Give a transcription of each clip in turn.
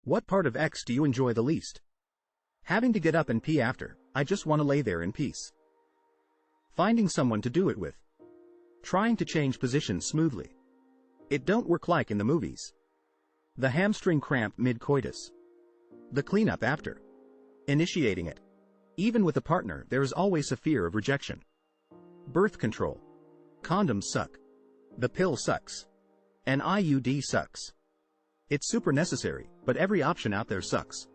What part of X do you enjoy the least? Having to get up and pee after. I just want to lay there in peace. Finding someone to do it with. Trying to change positions smoothly. It don't work like in the movies. The hamstring cramp mid-coitus. The cleanup after. Initiating it. Even with a partner, there is always a fear of rejection. Birth control. Condoms suck. The pill sucks. An IUD sucks. It's super necessary, but every option out there sucks.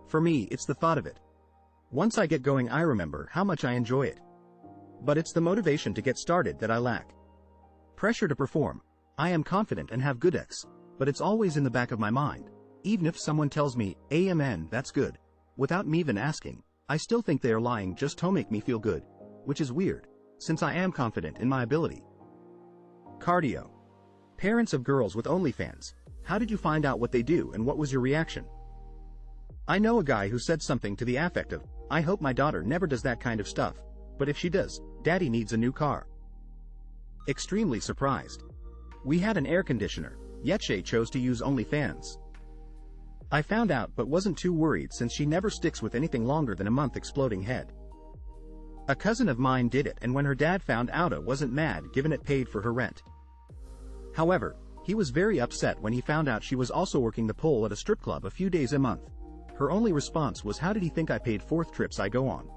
For me, it's the thought of it. Once I get going, I remember how much I enjoy it. But it's the motivation to get started that I lack. Pressure to perform. I am confident and have good X, but it's always in the back of my mind. Even if someone tells me, amen, that's good, without me even asking, I still think they are lying just to make me feel good, which is weird, since I am confident in my ability. Cardio. Parents of girls with OnlyFans, how did you find out what they do and what was your reaction? I know a guy who said something to the effect of, I hope my daughter never does that kind of stuff, but if she does, daddy needs a new car. Extremely surprised. We had an air conditioner, yet she chose to use OnlyFans. I found out but wasn't too worried since she never sticks with anything longer than a month exploding head. A cousin of mine did it, and when her dad found out, I wasn't mad given it paid for her rent. However, he was very upset when he found out she was also working the pole at a strip club a few days a month. Her only response was, how did he think I paid 4th trips I go on?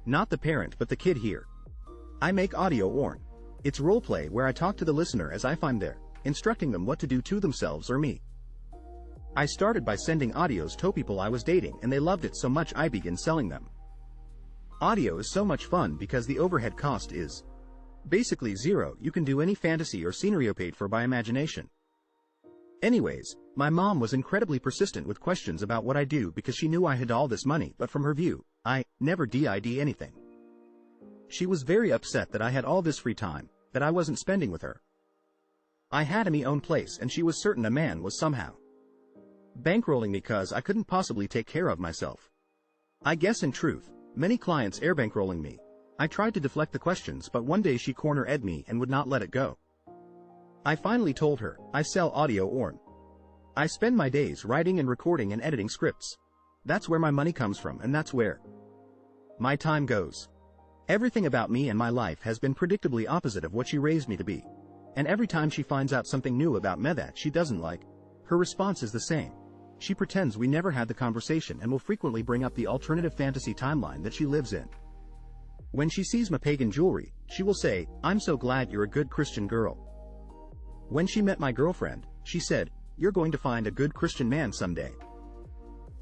Not the parent but the kid here. I make audio orn. It's roleplay where I talk to the listener as I find there, instructing them what to do to themselves or me. I started by sending audios to people I was dating, and they loved it so much I began selling them. Audio is so much fun because the overhead cost is basically zero. You can do any fantasy or scenario paid for by imagination. Anyways, my mom was incredibly persistent with questions about what I do because she knew I had all this money, but from her view, I never did anything. She was very upset that I had all this free time, that I wasn't spending with her. I had me own place, and she was certain a man was somehow bankrolling me cause I couldn't possibly take care of myself. I guess in truth, many clients air bankrolling me. I tried to deflect the questions, but one day she corner-ed me and would not let it go. I finally told her, I sell audio orn. I spend my days writing and recording and editing scripts. That's where my money comes from, and that's where my time goes. Everything about me and my life has been predictably opposite of what she raised me to be. And every time she finds out something new about me that she doesn't like, her response is the same. She pretends we never had the conversation and will frequently bring up the alternative fantasy timeline that she lives in. When she sees my pagan jewelry, she will say, I'm so glad you're a good Christian girl. When she met my girlfriend, she said, you're going to find a good Christian man someday.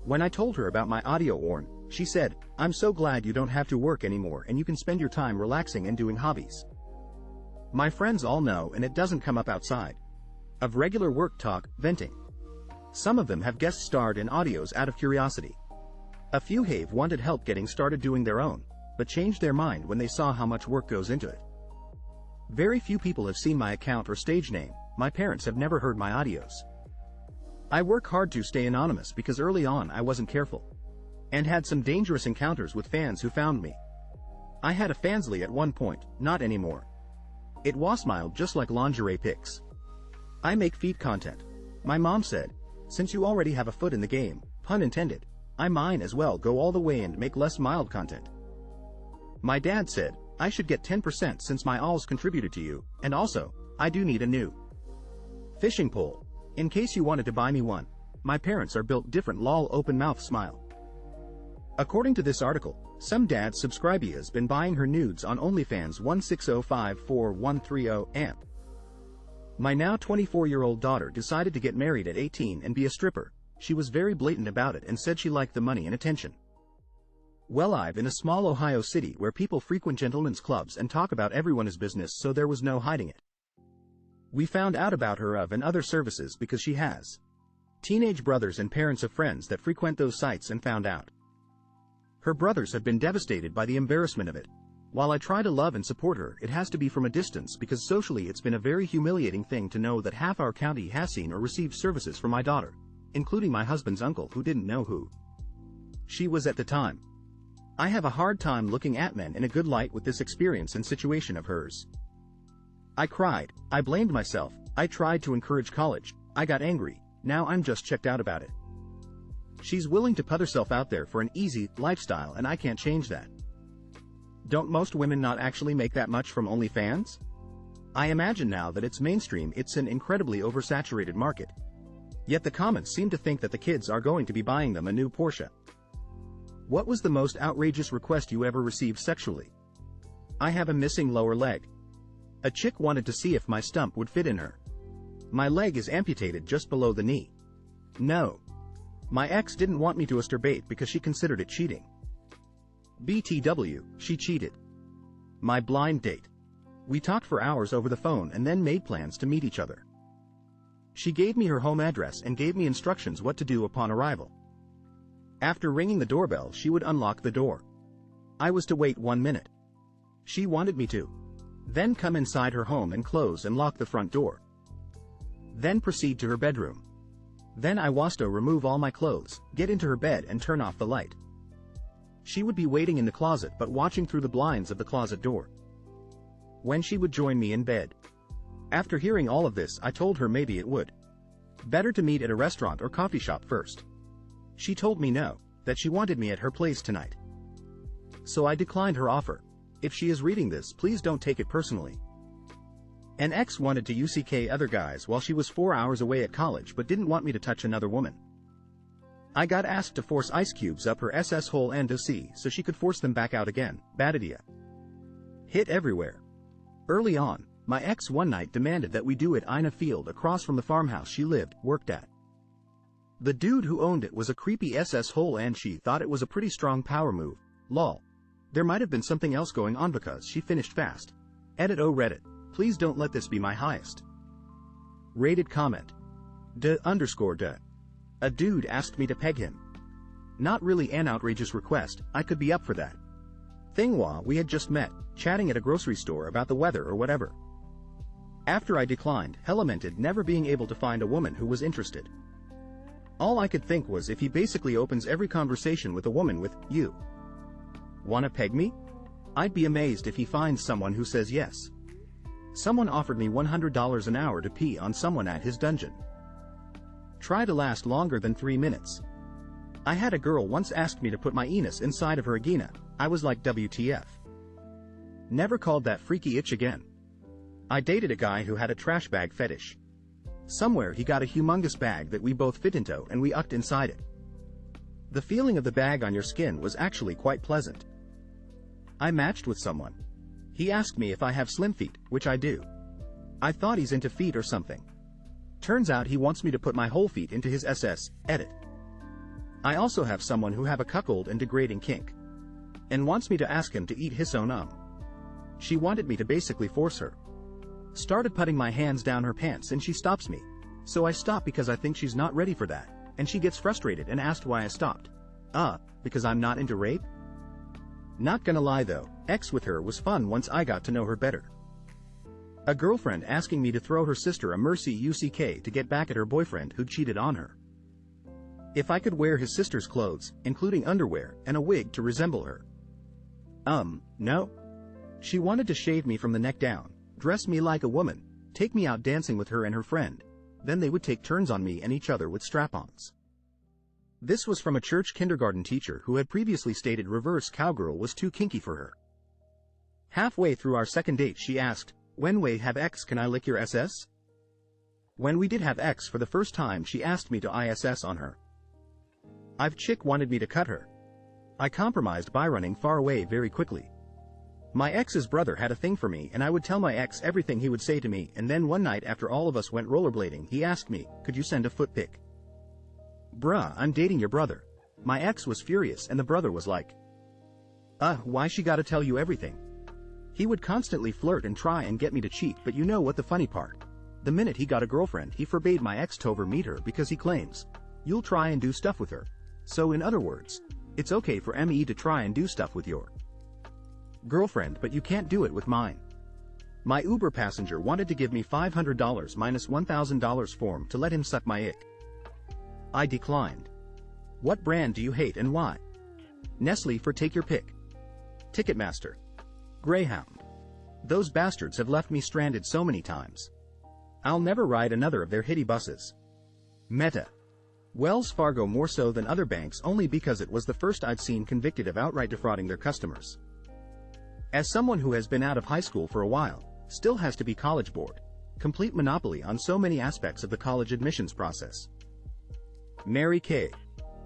When I told her about my audio orn, she said, I'm so glad you don't have to work anymore and you can spend your time relaxing and doing hobbies. My friends all know, and it doesn't come up outside of regular work talk, venting. Some of them have guest starred in audios out of curiosity. A few have wanted help getting started doing their own, but changed their mind when they saw how much work goes into it. Very few people have seen my account or stage name. My parents have never heard my audios. I work hard to stay anonymous because early on I wasn't careful, and had some dangerous encounters with fans who found me. I had a fansly at one point, not anymore. It was mild, just like lingerie pics. I make feet content. My mom said, since you already have a foot in the game, pun intended, I might as well go all the way and make less mild content. My dad said, I should get 10% since my alls contributed to you, and also, I do need a new fishing pole, in case you wanted to buy me one. My parents are built different, lol, open mouth smile. According to this article, some dad subscribee has been buying her nudes on OnlyFans 160544130 amp. My now 24-year-old daughter decided to get married at 18 and be a stripper. She was very blatant about it and said she liked the money and attention. Well, I've in a small Ohio city where people frequent gentlemen's clubs and talk about everyone's business, so there was no hiding it. We found out about her and other services because she has teenage brothers and parents of friends that frequent those sites, and found out. Her brothers have been devastated by the embarrassment of it. While I try to love and support her, it has to be from a distance because socially it's been a very humiliating thing to know that half our county has seen or received services from my daughter, including my husband's uncle who didn't know who she was at the time. I have a hard time looking at men in a good light with this experience and situation of hers. I cried, I blamed myself, I tried to encourage college, I got angry, Now I'm just checked out about it. She's willing to put herself out there for an easy lifestyle and I can't change that. Don't most women not actually make that much from OnlyFans? I imagine now that it's mainstream, it's an incredibly oversaturated market. Yet the comments seem to think that the kids are going to be buying them a new Porsche. What was the most outrageous request you ever received sexually? I have a missing lower leg. A chick wanted to see if my stump would fit in her. My leg is amputated just below the knee. No. My ex didn't want me to masturbate because she considered it cheating. BTW, she cheated. My blind date. We talked for hours over the phone and then made plans to meet each other. She gave me her home address and gave me instructions what to do upon arrival. After ringing the doorbell, she would unlock the door. I was to wait 1 minute. She wanted me to then come inside her home and close and lock the front door. Then proceed to her bedroom. Then I was to remove all my clothes, get into her bed and turn off the light. She would be waiting in the closet but watching through the blinds of the closet door. When she would join me in bed. After hearing all of this, I told her maybe it would better to meet at a restaurant or coffee shop first. She told me no, that she wanted me at her place tonight. So I declined her offer. If she is reading this, please don't take it personally. An ex wanted to UCK other guys while she was 4 hours away at college but didn't want me to touch another woman. I got asked to force ice cubes up her SS hole and to see so she could force them back out again. Bad idea. Hit everywhere. Early on, my ex one night demanded that we do it in a field across from the farmhouse she worked at. The dude who owned it was a creepy SS hole and she thought it was a pretty strong power move. Lol. There might have been something else going on because she finished fast. Edit. Oh Reddit, please don't let this be my highest rated comment. _. A dude asked me to peg him. Not really an outrageous request, I could be up for that. Thingwa, we had just met, chatting at a grocery store about the weather or whatever. After I declined, he lamented never being able to find a woman who was interested. All I could think was if he basically opens every conversation with a woman with, "You wanna peg me?" I'd be amazed if he finds someone who says yes. Someone offered me $100 an hour to pee on someone at his dungeon. Try to last longer than 3 minutes. I had a girl once ask me to put my anus inside of her vagina. I was like, WTF. Never called that freaky itch again. I dated a guy who had a trash bag fetish. Somewhere he got a humongous bag that we both fit into and we ucked inside it. The feeling of the bag on your skin was actually quite pleasant. I matched with someone. He asked me if I have slim feet, which I do. I thought he's into feet or something. Turns out he wants me to put my whole feet into his SS. Edit. I also have someone who have a cuckold and degrading kink. And wants me to ask him to eat his own She wanted me to basically force her. Started putting my hands down her pants and she stops me. So I stop because I think she's not ready for that, and she gets frustrated and asked why I stopped. Because I'm not into rape? Not gonna lie though, X with her was fun once I got to know her better. A girlfriend asking me to throw her sister a mercy UCK to get back at her boyfriend who cheated on her. If I could wear his sister's clothes, including underwear, and a wig to resemble her. No. She wanted to shave me from the neck down, dress me like a woman, take me out dancing with her and her friend. Then they would take turns on me and each other with strap-ons. This was from a church kindergarten teacher who had previously stated reverse cowgirl was too kinky for her. Halfway through our second date she asked, "When we have X, can I lick your SS?" When we did have X for the first time she asked me to ISS on her. Chick wanted me to cut her. I compromised by running far away very quickly. My ex's brother had a thing for me and I would tell my ex everything he would say to me, and then one night after all of us went rollerblading he asked me, "Could you send a foot pic?" Bruh, I'm dating your brother. My ex was furious and the brother was like, why she gotta tell you everything? He would constantly flirt and try and get me to cheat, but you know what the funny part? The minute he got a girlfriend he forbade my ex to ever meet her because he claims, "You'll try and do stuff with her." So in other words, it's okay for me to try and do stuff with your girlfriend but you can't do it with mine. My Uber passenger wanted to give me $500 minus $1,000 form to let him suck my ick. I declined. What brand do you hate and why? Nestle for take your pick. Ticketmaster. Greyhound. Those bastards have left me stranded so many times. I'll never ride another of their hitty buses. Meta. Wells Fargo more so than other banks only because it was the first I've seen convicted of outright defrauding their customers. As someone who has been out of high school for a while, still has to be College Board, complete monopoly on so many aspects of the college admissions process. Mary Kay.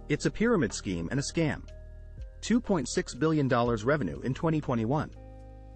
It's a pyramid scheme and a scam. $2.6 billion revenue in 2021.